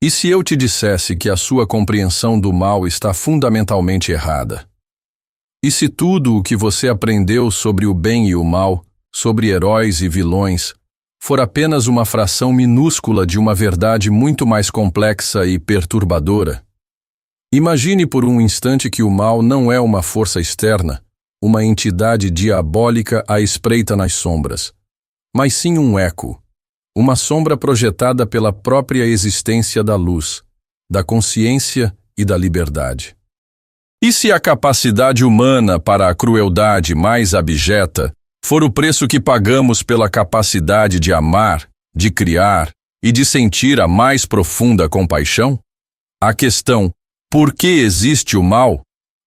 E se eu te dissesse que a sua compreensão do mal está fundamentalmente errada? E se tudo o que você aprendeu sobre o bem e o mal, sobre heróis e vilões, for apenas uma fração minúscula de uma verdade muito mais complexa e perturbadora? Imagine por um instante que o mal não é uma força externa, uma entidade diabólica à espreita nas sombras, mas sim um eco, uma sombra projetada pela própria existência da luz, da consciência e da liberdade. E se a capacidade humana para a crueldade mais abjeta for o preço que pagamos pela capacidade de amar, de criar e de sentir a mais profunda compaixão? A questão, por que existe o mal,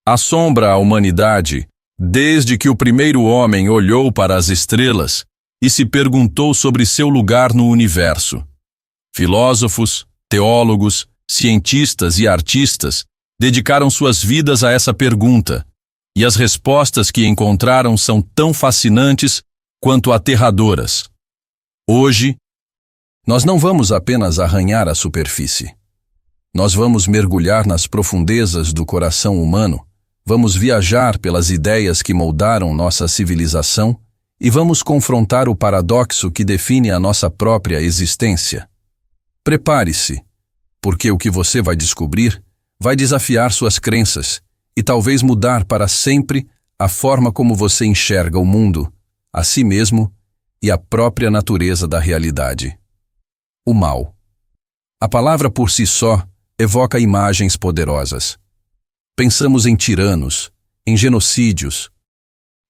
assombra a humanidade desde que o primeiro homem olhou para as estrelas e se perguntou sobre seu lugar no universo. Filósofos, teólogos, cientistas e artistas dedicaram suas vidas a essa pergunta, e as respostas que encontraram são tão fascinantes quanto aterradoras. Hoje, nós não vamos apenas arranhar a superfície. Nós vamos mergulhar nas profundezas do coração humano, vamos viajar pelas ideias que moldaram nossa civilização e vamos confrontar o paradoxo que define a nossa própria existência. Prepare-se, porque o que você vai descobrir vai desafiar suas crenças e talvez mudar para sempre a forma como você enxerga o mundo, a si mesmo e a própria natureza da realidade. O mal. A palavra por si só evoca imagens poderosas. Pensamos em tiranos, em genocídios,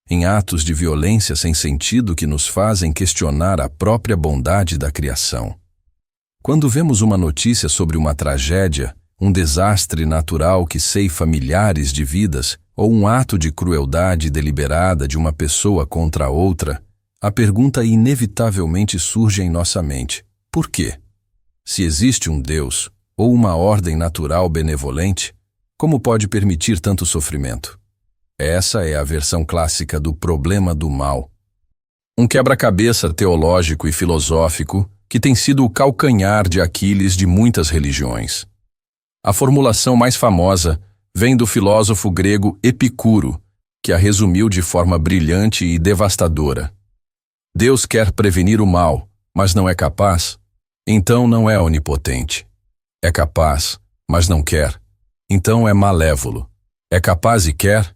em atos de violência sem sentido que nos fazem questionar a própria bondade da criação. Quando vemos uma notícia sobre uma tragédia, um desastre natural que ceifa milhares de vidas, ou um ato de crueldade deliberada de uma pessoa contra outra, a pergunta inevitavelmente surge em nossa mente: por quê? Se existe um Deus, ou uma ordem natural benevolente, como pode permitir tanto sofrimento? Essa é a versão clássica do problema do mal. Um quebra-cabeça teológico e filosófico que tem sido o calcanhar de Aquiles de muitas religiões. A formulação mais famosa vem do filósofo grego Epicuro, que a resumiu de forma brilhante e devastadora. Deus quer prevenir o mal, mas não é capaz, então não é onipotente. É capaz, mas não quer, então é malévolo. É capaz e quer,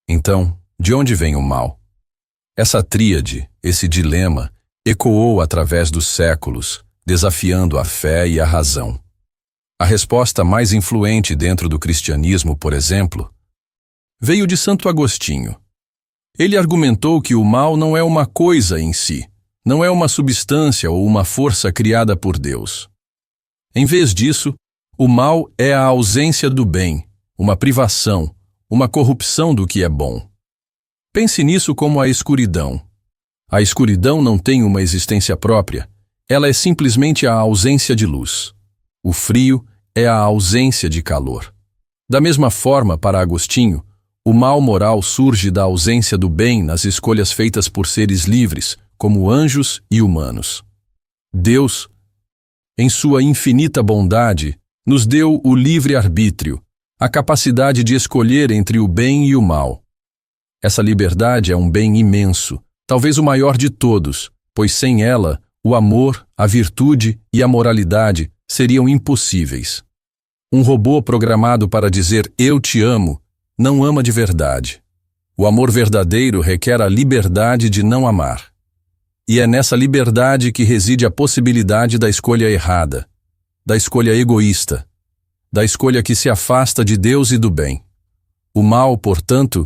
então de onde vem o mal? Essa tríade, esse dilema, ecoou através dos séculos, desafiando a fé e a razão. A resposta mais influente dentro do cristianismo, por exemplo, veio de Santo Agostinho. Ele argumentou que o mal não é uma coisa em si, não é uma substância ou uma força criada por Deus. Em vez disso, o mal é a ausência do bem, uma privação, uma corrupção do que é bom. Pense nisso como a escuridão. A escuridão não tem uma existência própria, ela é simplesmente a ausência de luz. O frio é a ausência de calor. Da mesma forma, para Agostinho, o mal moral surge da ausência do bem nas escolhas feitas por seres livres, como anjos e humanos. Deus, em sua infinita bondade, nos deu o livre-arbítrio, a capacidade de escolher entre o bem e o mal. Essa liberdade é um bem imenso, talvez o maior de todos, pois sem ela, o amor, a virtude e a moralidade seriam impossíveis. Um robô programado para dizer "eu te amo" não ama de verdade. O amor verdadeiro requer a liberdade de não amar. E é nessa liberdade que reside a possibilidade da escolha errada, da escolha egoísta, da escolha que se afasta de Deus e do bem. O mal, portanto,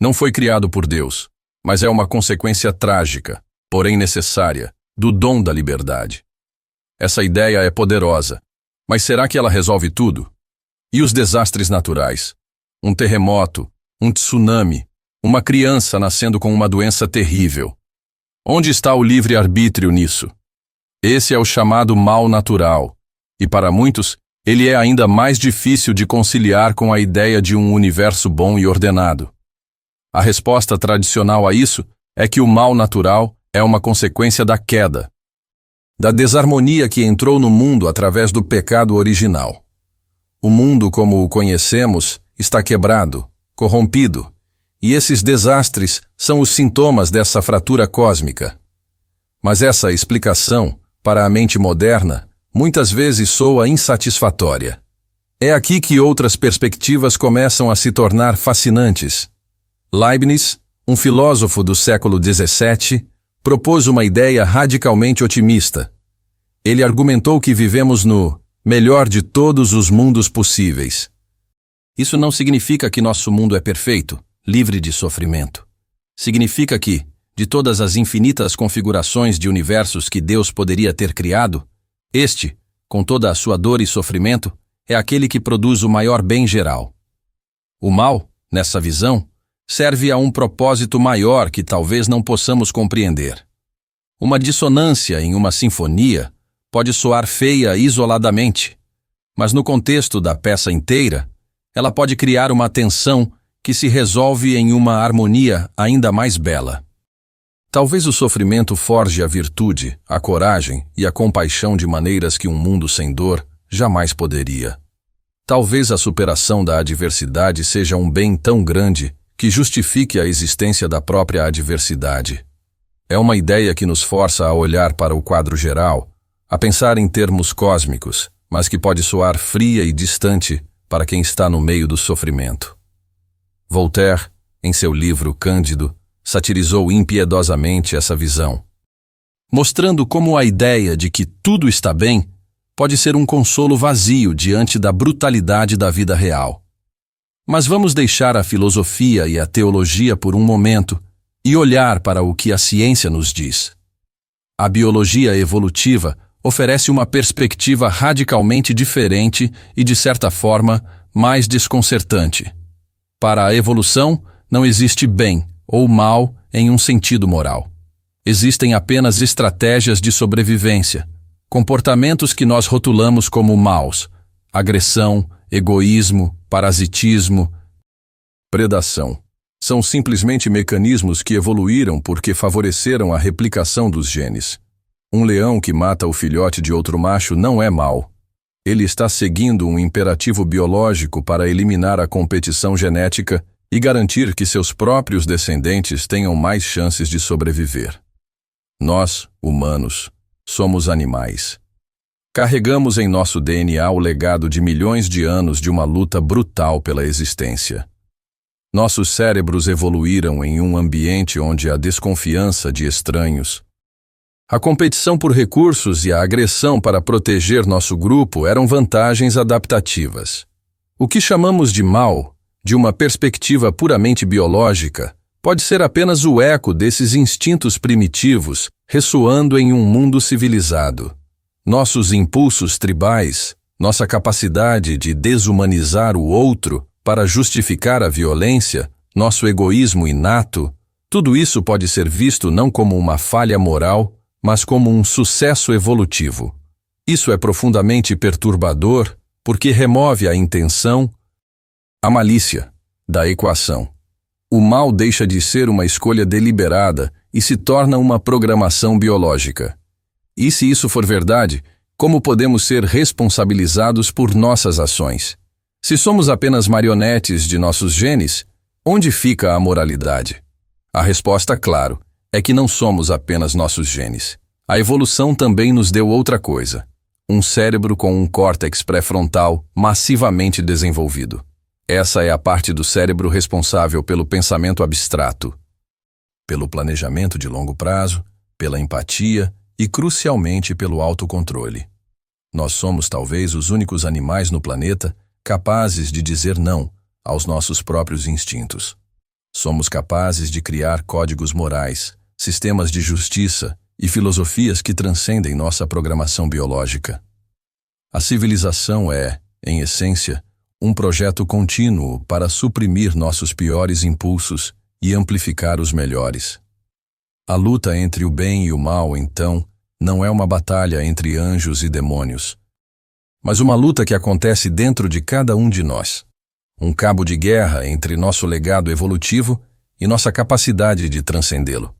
não foi criado por Deus, mas é uma consequência trágica, porém necessária, do dom da liberdade. Essa ideia é poderosa, mas será que ela resolve tudo? E os desastres naturais? Um terremoto, um tsunami, uma criança nascendo com uma doença terrível. Onde está o livre-arbítrio nisso? Esse é o chamado mal natural, e para muitos, ele é ainda mais difícil de conciliar com a ideia de um universo bom e ordenado. A resposta tradicional a isso é que o mal natural é uma consequência da queda. da desarmonia que entrou no mundo através do pecado original. O mundo como o conhecemos está quebrado, corrompido, e esses desastres são os sintomas dessa fratura cósmica. Mas essa explicação, para a mente moderna, muitas vezes soa insatisfatória. É aqui que outras perspectivas começam a se tornar fascinantes. Leibniz, um filósofo do século XVII, propôs uma ideia radicalmente otimista. Ele argumentou que vivemos no melhor de todos os mundos possíveis. Isso não significa que nosso mundo é perfeito, livre de sofrimento. Significa que, de todas as infinitas configurações de universos que Deus poderia ter criado, este, com toda a sua dor e sofrimento, é aquele que produz o maior bem geral. O mal, nessa visão, serve a um propósito maior que talvez não possamos compreender. Uma dissonância em uma sinfonia pode soar feia isoladamente, mas no contexto da peça inteira, ela pode criar uma tensão que se resolve em uma harmonia ainda mais bela. Talvez o sofrimento forje a virtude, a coragem e a compaixão de maneiras que um mundo sem dor jamais poderia. Talvez a superação da adversidade seja um bem tão grande que justifique a existência da própria adversidade. É uma ideia que nos força a olhar para o quadro geral, a pensar em termos cósmicos, mas que pode soar fria e distante para quem está no meio do sofrimento. Voltaire, em seu livro Cândido, satirizou impiedosamente essa visão, mostrando como a ideia de que tudo está bem pode ser um consolo vazio diante da brutalidade da vida real. Mas vamos deixar a filosofia e a teologia por um momento e olhar para o que a ciência nos diz. A biologia evolutiva oferece uma perspectiva radicalmente diferente e, de certa forma, mais desconcertante. Para a evolução, não existe bem ou mal em um sentido moral. Existem apenas estratégias de sobrevivência, comportamentos que nós rotulamos como maus: agressão, egoísmo, parasitismo, predação. São simplesmente mecanismos que evoluíram porque favoreceram a replicação dos genes. Um leão que mata o filhote de outro macho não é mau. Ele está seguindo um imperativo biológico para eliminar a competição genética e garantir que seus próprios descendentes tenham mais chances de sobreviver. Nós, humanos, somos animais. Carregamos em nosso DNA o legado de milhões de anos de uma luta brutal pela existência. Nossos cérebros evoluíram em um ambiente onde a desconfiança de estranhos, a competição por recursos e a agressão para proteger nosso grupo eram vantagens adaptativas. O que chamamos de mal, de uma perspectiva puramente biológica, pode ser apenas o eco desses instintos primitivos ressoando em um mundo civilizado. Nossos impulsos tribais, nossa capacidade de desumanizar o outro para justificar a violência, nosso egoísmo inato, tudo isso pode ser visto não como uma falha moral, mas como um sucesso evolutivo. Isso é profundamente perturbador porque remove a intenção, a malícia, da equação. O mal deixa de ser uma escolha deliberada e se torna uma programação biológica. E se isso for verdade, como podemos ser responsabilizados por nossas ações? Se somos apenas marionetes de nossos genes, onde fica a moralidade? A resposta, claro, é que não somos apenas nossos genes. A evolução também nos deu outra coisa: um cérebro com um córtex pré-frontal massivamente desenvolvido. Essa é a parte do cérebro responsável pelo pensamento abstrato, pelo planejamento de longo prazo, pela empatia e, crucialmente, pelo autocontrole. Nós somos talvez os únicos animais no planeta capazes de dizer não aos nossos próprios instintos. Somos capazes de criar códigos morais, sistemas de justiça e filosofias que transcendem nossa programação biológica. A civilização é, em essência, um projeto contínuo para suprimir nossos piores impulsos e amplificar os melhores. A luta entre o bem e o mal, então, não é uma batalha entre anjos e demônios, mas uma luta que acontece dentro de cada um de nós. Um cabo de guerra entre nosso legado evolutivo e nossa capacidade de transcendê-lo.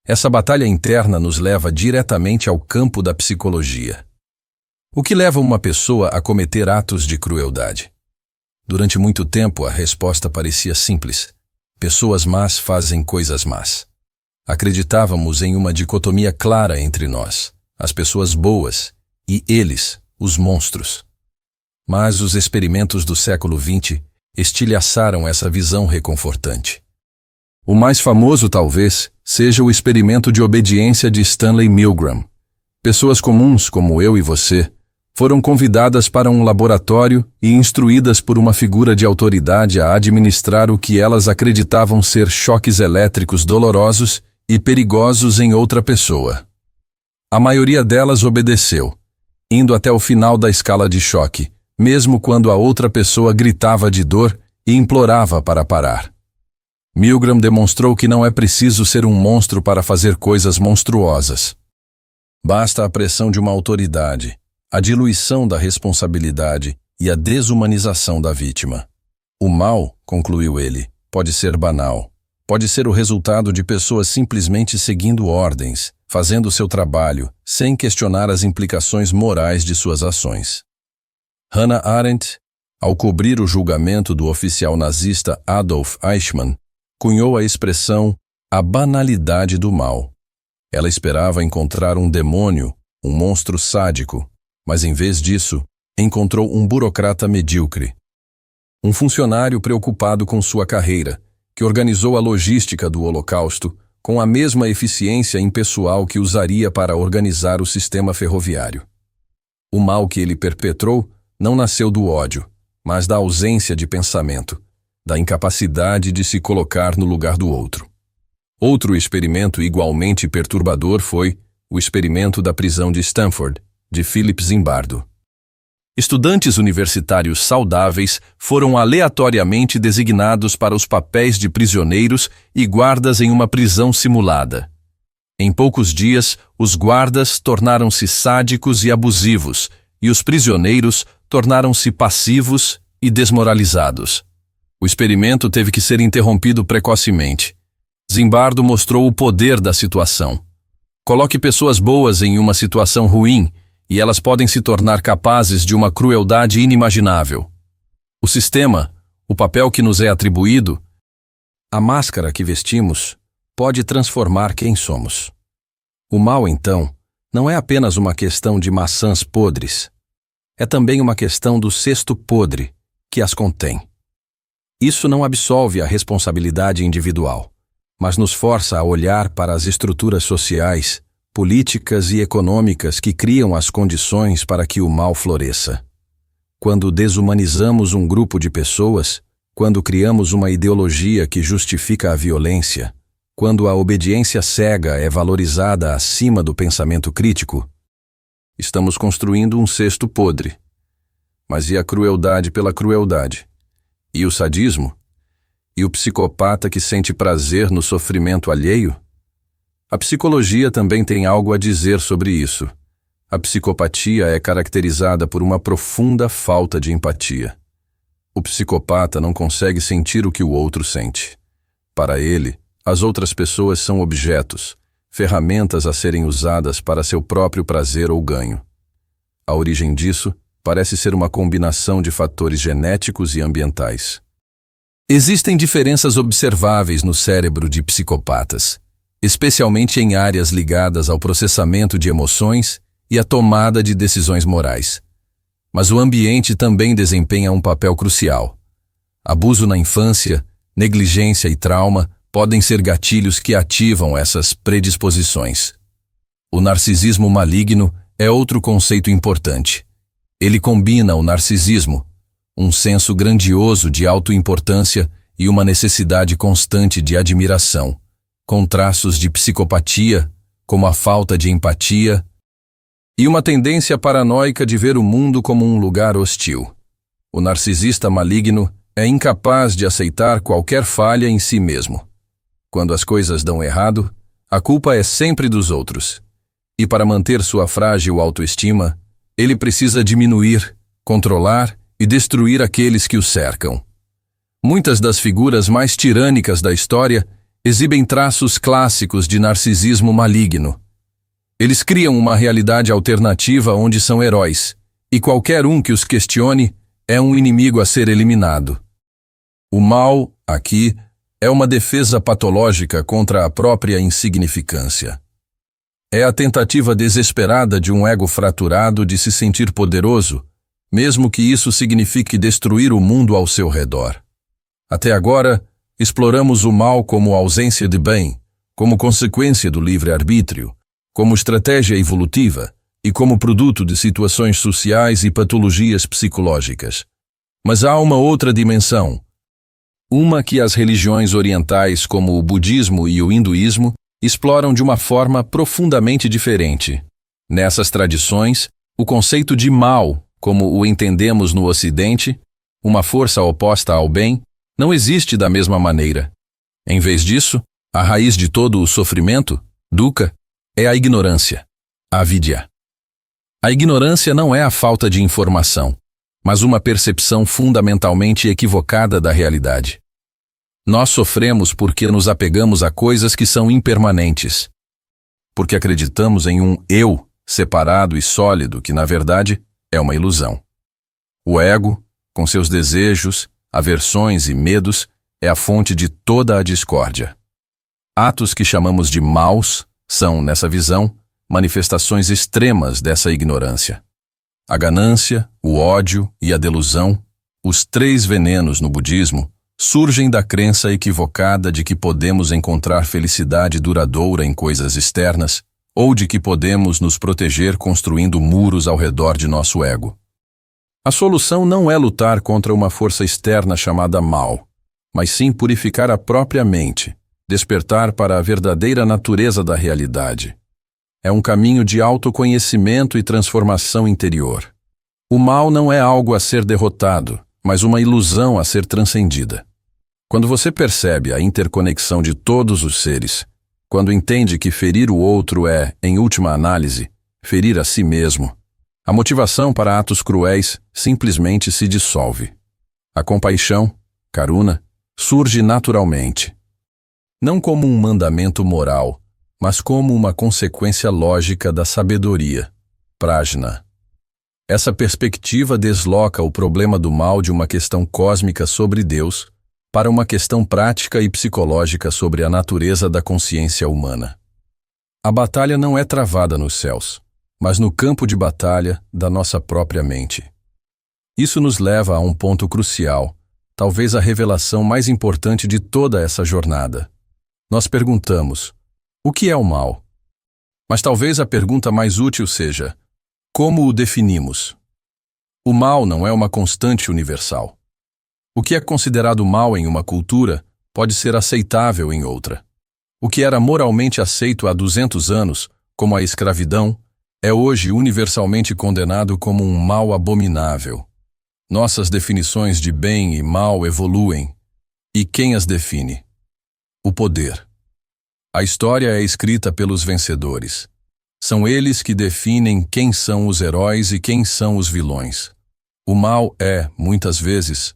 Essa batalha interna nos leva diretamente ao campo da psicologia. O que leva uma pessoa a cometer atos de crueldade? Durante muito tempo, a resposta parecia simples. Pessoas más fazem coisas más. Acreditávamos em uma dicotomia clara entre nós, as pessoas boas, e eles, os monstros. Mas os experimentos do século XX estilhaçaram essa visão reconfortante. O mais famoso, talvez, seja o experimento de obediência de Stanley Milgram. Pessoas comuns, como eu e você, foram convidadas para um laboratório e instruídas por uma figura de autoridade a administrar o que elas acreditavam ser choques elétricos dolorosos e perigosos em outra pessoa. A maioria delas obedeceu, indo até o final da escala de choque, mesmo quando a outra pessoa gritava de dor e implorava para parar. Milgram demonstrou que não é preciso ser um monstro para fazer coisas monstruosas. Basta a pressão de uma autoridade, a diluição da responsabilidade e a desumanização da vítima. O mal, concluiu ele, pode ser banal. Pode ser o resultado de pessoas simplesmente seguindo ordens, fazendo seu trabalho, sem questionar as implicações morais de suas ações. Hannah Arendt, ao cobrir o julgamento do oficial nazista Adolf Eichmann, cunhou a expressão a banalidade do mal. Ela esperava encontrar um demônio, um monstro sádico, mas em vez disso, encontrou um burocrata medíocre. Um funcionário preocupado com sua carreira, que organizou a logística do Holocausto com a mesma eficiência impessoal que usaria para organizar o sistema ferroviário. O mal que ele perpetrou não nasceu do ódio, mas da ausência de pensamento, da incapacidade de se colocar no lugar do outro. Outro experimento igualmente perturbador foi o experimento da prisão de Stanford, de Philip Zimbardo. Estudantes universitários saudáveis foram aleatoriamente designados para os papéis de prisioneiros e guardas em uma prisão simulada. Em poucos dias, os guardas tornaram-se sádicos e abusivos, e os prisioneiros tornaram-se passivos e desmoralizados. O experimento teve que ser interrompido precocemente. Zimbardo mostrou o poder da situação. Coloque pessoas boas em uma situação ruim, e elas podem se tornar capazes de uma crueldade inimaginável. O sistema, o papel que nos é atribuído, a máscara que vestimos, pode transformar quem somos. O mal, então, não é apenas uma questão de maçãs podres. É também uma questão do cesto podre que as contém. Isso não absolve a responsabilidade individual, mas nos força a olhar para as estruturas sociais, políticas e econômicas que criam as condições para que o mal floresça. Quando desumanizamos um grupo de pessoas, quando criamos uma ideologia que justifica a violência, quando a obediência cega é valorizada acima do pensamento crítico, estamos construindo um cesto podre. Mas e a crueldade pela crueldade? E o sadismo? E o psicopata que sente prazer no sofrimento alheio? A psicologia também tem algo a dizer sobre isso. A psicopatia é caracterizada por uma profunda falta de empatia. O psicopata não consegue sentir o que o outro sente. Para ele, as outras pessoas são objetos, ferramentas a serem usadas para seu próprio prazer ou ganho. A origem disso parece ser uma combinação de fatores genéticos e ambientais. Existem diferenças observáveis no cérebro de psicopatas, especialmente em áreas ligadas ao processamento de emoções e à tomada de decisões morais. Mas o ambiente também desempenha um papel crucial. Abuso na infância, negligência e trauma podem ser gatilhos que ativam essas predisposições. O narcisismo maligno é outro conceito importante. Ele combina o narcisismo, um senso grandioso de autoimportância e uma necessidade constante de admiração, com traços de psicopatia, como a falta de empatia, e uma tendência paranoica de ver o mundo como um lugar hostil. O narcisista maligno é incapaz de aceitar qualquer falha em si mesmo. Quando as coisas dão errado, a culpa é sempre dos outros. E para manter sua frágil autoestima, ele precisa diminuir, controlar e destruir aqueles que o cercam. Muitas das figuras mais tirânicas da história exibem traços clássicos de narcisismo maligno. Eles criam uma realidade alternativa onde são heróis, e qualquer um que os questione é um inimigo a ser eliminado. O mal, aqui, é uma defesa patológica contra a própria insignificância. É a tentativa desesperada de um ego fraturado de se sentir poderoso, mesmo que isso signifique destruir o mundo ao seu redor. Até agora, exploramos o mal como ausência de bem, como consequência do livre-arbítrio, como estratégia evolutiva e como produto de situações sociais e patologias psicológicas. Mas há uma outra dimensão, uma que as religiões orientais como o budismo e o hinduísmo exploram de uma forma profundamente diferente. Nessas tradições, o conceito de mal, como o entendemos no Ocidente, uma força oposta ao bem, não existe da mesma maneira. Em vez disso, a raiz de todo o sofrimento, dukkha, é a ignorância, avidya. A ignorância não é a falta de informação, mas uma percepção fundamentalmente equivocada da realidade. Nós sofremos porque nos apegamos a coisas que são impermanentes, porque acreditamos em um eu separado e sólido que, na verdade, é uma ilusão. O ego, com seus desejos, aversões e medos, é a fonte de toda a discórdia. Atos que chamamos de maus são, nessa visão, manifestações extremas dessa ignorância. A ganância, o ódio e a delusão, os três venenos no budismo, surgem da crença equivocada de que podemos encontrar felicidade duradoura em coisas externas ou de que podemos nos proteger construindo muros ao redor de nosso ego. A solução não é lutar contra uma força externa chamada mal, mas sim purificar a própria mente, despertar para a verdadeira natureza da realidade. É um caminho de autoconhecimento e transformação interior. O mal não é algo a ser derrotado, mas uma ilusão a ser transcendida. Quando você percebe a interconexão de todos os seres, quando entende que ferir o outro é, em última análise, ferir a si mesmo, a motivação para atos cruéis simplesmente se dissolve. A compaixão, karuna, surge naturalmente. Não como um mandamento moral, mas como uma consequência lógica da sabedoria, prajna. Essa perspectiva desloca o problema do mal de uma questão cósmica sobre Deus para uma questão prática e psicológica sobre a natureza da consciência humana. A batalha não é travada nos céus, mas no campo de batalha da nossa própria mente. Isso nos leva a um ponto crucial, talvez a revelação mais importante de toda essa jornada. Nós perguntamos: o que é o mal? Mas talvez a pergunta mais útil seja: como o definimos? O mal não é uma constante universal. O que é considerado mal em uma cultura pode ser aceitável em outra. O que era moralmente aceito há 200 anos, como a escravidão, é hoje universalmente condenado como um mal abominável. Nossas definições de bem e mal evoluem. E quem as define? O poder. A história é escrita pelos vencedores. São eles que definem quem são os heróis e quem são os vilões. O mal é, muitas vezes,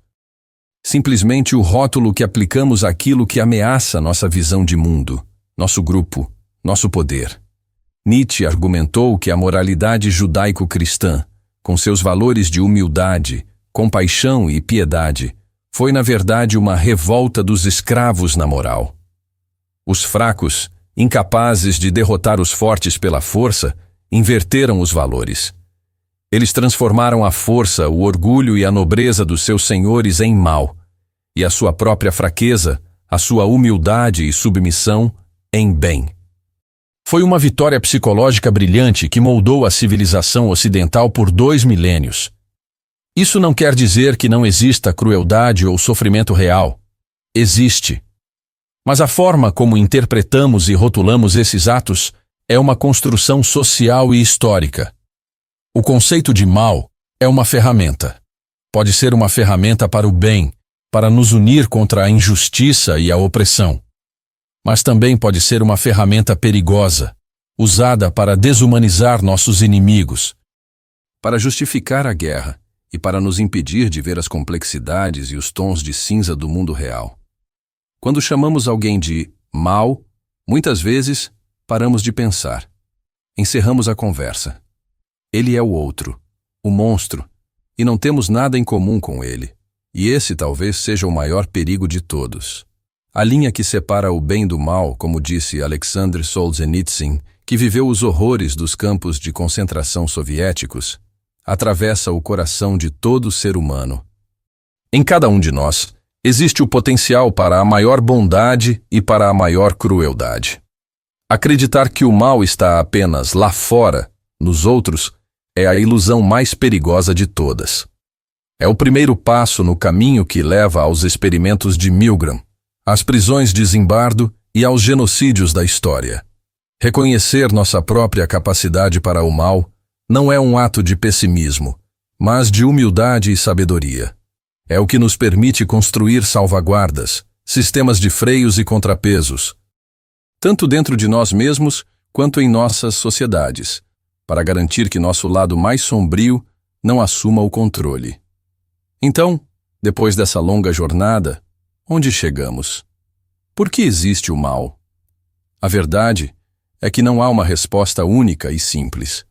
simplesmente o rótulo que aplicamos àquilo que ameaça nossa visão de mundo, nosso grupo, nosso poder. Nietzsche argumentou que a moralidade judaico-cristã, com seus valores de humildade, compaixão e piedade, foi na verdade uma revolta dos escravos na moral. Os fracos, incapazes de derrotar os fortes pela força, inverteram os valores. Eles transformaram a força, o orgulho e a nobreza dos seus senhores em mal, e a sua própria fraqueza, a sua humildade e submissão, em bem. Foi uma vitória psicológica brilhante que moldou a civilização ocidental por 2 milênios. Isso não quer dizer que não exista crueldade ou sofrimento real. Existe. Mas a forma como interpretamos e rotulamos esses atos é uma construção social e histórica. O conceito de mal é uma ferramenta. Pode ser uma ferramenta para o bem, para nos unir contra a injustiça e a opressão. Mas também pode ser uma ferramenta perigosa, usada para desumanizar nossos inimigos, para justificar a guerra e para nos impedir de ver as complexidades e os tons de cinza do mundo real. Quando chamamos alguém de mal, muitas vezes, paramos de pensar. Encerramos a conversa. Ele é o outro, o monstro, e não temos nada em comum com ele. E esse talvez seja o maior perigo de todos. A linha que separa o bem do mal, como disse Alexander Solzhenitsyn, que viveu os horrores dos campos de concentração soviéticos, atravessa o coração de todo ser humano. Em cada um de nós, existe o potencial para a maior bondade e para a maior crueldade. Acreditar que o mal está apenas lá fora, nos outros, é a ilusão mais perigosa de todas. É o primeiro passo no caminho que leva aos experimentos de Milgram, às prisões de Zimbardo e aos genocídios da história. Reconhecer nossa própria capacidade para o mal não é um ato de pessimismo, mas de humildade e sabedoria. É o que nos permite construir salvaguardas, sistemas de freios e contrapesos, tanto dentro de nós mesmos quanto em nossas sociedades, para garantir que nosso lado mais sombrio não assuma o controle. Então, depois dessa longa jornada, onde chegamos? Por que existe o mal? A verdade é que não há uma resposta única e simples.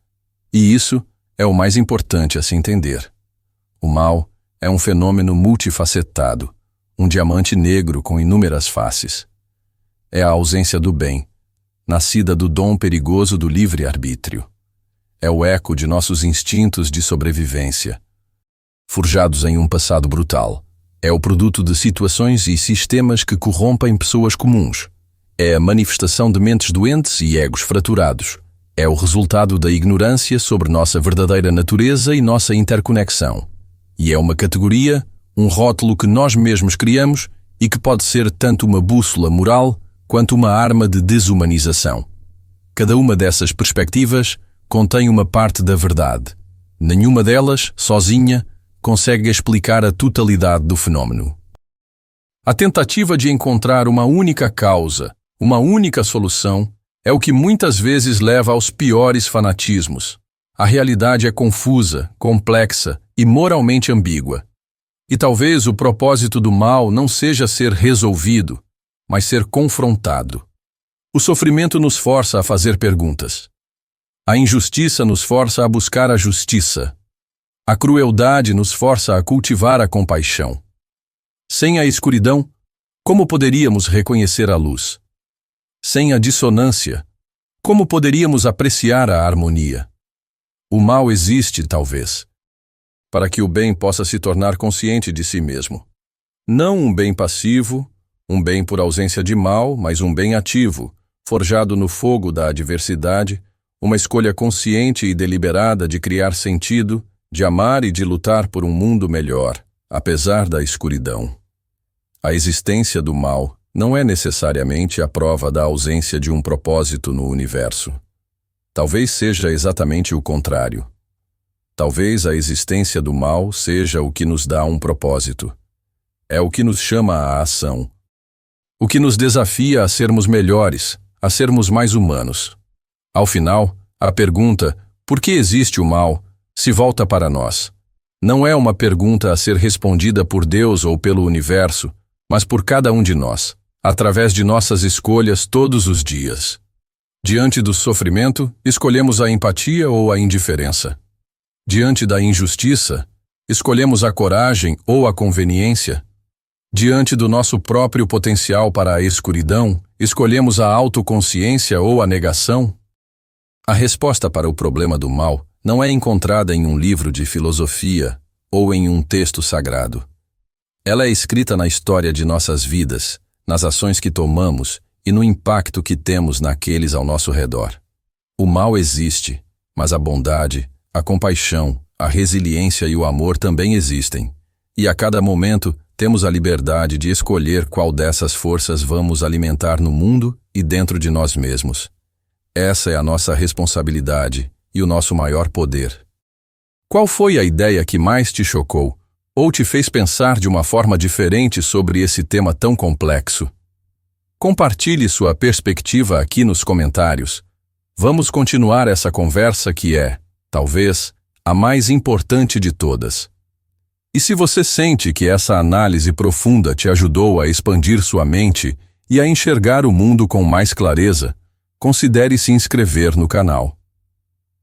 E isso é o mais importante a se entender. O mal é um fenômeno multifacetado, um diamante negro com inúmeras faces. É a ausência do bem, nascida do dom perigoso do livre-arbítrio. É o eco de nossos instintos de sobrevivência, forjados em um passado brutal. É o produto de situações e sistemas que corrompem pessoas comuns. É a manifestação de mentes doentes e egos fraturados. É o resultado da ignorância sobre nossa verdadeira natureza e nossa interconexão. E é uma categoria, um rótulo que nós mesmos criamos e que pode ser tanto uma bússola moral quanto uma arma de desumanização. Cada uma dessas perspectivas contém uma parte da verdade. Nenhuma delas, sozinha, consegue explicar a totalidade do fenômeno. A tentativa de encontrar uma única causa, uma única solução, é o que muitas vezes leva aos piores fanatismos. A realidade é confusa, complexa e moralmente ambígua. E talvez o propósito do mal não seja ser resolvido, mas ser confrontado. O sofrimento nos força a fazer perguntas. A injustiça nos força a buscar a justiça. A crueldade nos força a cultivar a compaixão. Sem a escuridão, como poderíamos reconhecer a luz? Sem a dissonância, como poderíamos apreciar a harmonia? O mal existe, talvez, para que o bem possa se tornar consciente de si mesmo. Não um bem passivo, um bem por ausência de mal, mas um bem ativo, forjado no fogo da adversidade, uma escolha consciente e deliberada de criar sentido, de amar e de lutar por um mundo melhor, apesar da escuridão. A existência do mal não é necessariamente a prova da ausência de um propósito no universo. Talvez seja exatamente o contrário. Talvez a existência do mal seja o que nos dá um propósito. É o que nos chama à ação. O que nos desafia a sermos melhores, a sermos mais humanos. Ao final, a pergunta, por que existe o mal, se volta para nós. Não é uma pergunta a ser respondida por Deus ou pelo universo, mas por cada um de nós, através de nossas escolhas todos os dias. Diante do sofrimento, escolhemos a empatia ou a indiferença. Diante da injustiça, escolhemos a coragem ou a conveniência. Diante do nosso próprio potencial para a escuridão, escolhemos a autoconsciência ou a negação. A resposta para o problema do mal não é encontrada em um livro de filosofia ou em um texto sagrado. Ela é escrita na história de nossas vidas, nas ações que tomamos e no impacto que temos naqueles ao nosso redor. O mal existe, mas a bondade, a compaixão, a resiliência e o amor também existem. E a cada momento temos a liberdade de escolher qual dessas forças vamos alimentar no mundo e dentro de nós mesmos. Essa é a nossa responsabilidade e o nosso maior poder. Qual foi a ideia que mais te chocou ou te fez pensar de uma forma diferente sobre esse tema tão complexo? Compartilhe sua perspectiva aqui nos comentários. Vamos continuar essa conversa que é, talvez, a mais importante de todas. E se você sente que essa análise profunda te ajudou a expandir sua mente e a enxergar o mundo com mais clareza, considere se inscrever no canal.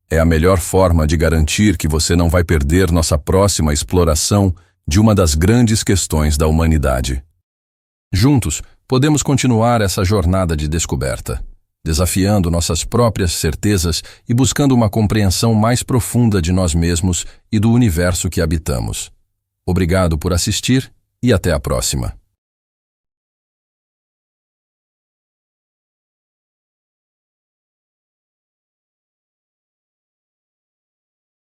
É a melhor forma de garantir que você não vai perder nossa próxima exploração de uma das grandes questões da humanidade. Juntos, podemos continuar essa jornada de descoberta, desafiando nossas próprias certezas e buscando uma compreensão mais profunda de nós mesmos e do universo que habitamos. Obrigado por assistir e até a próxima.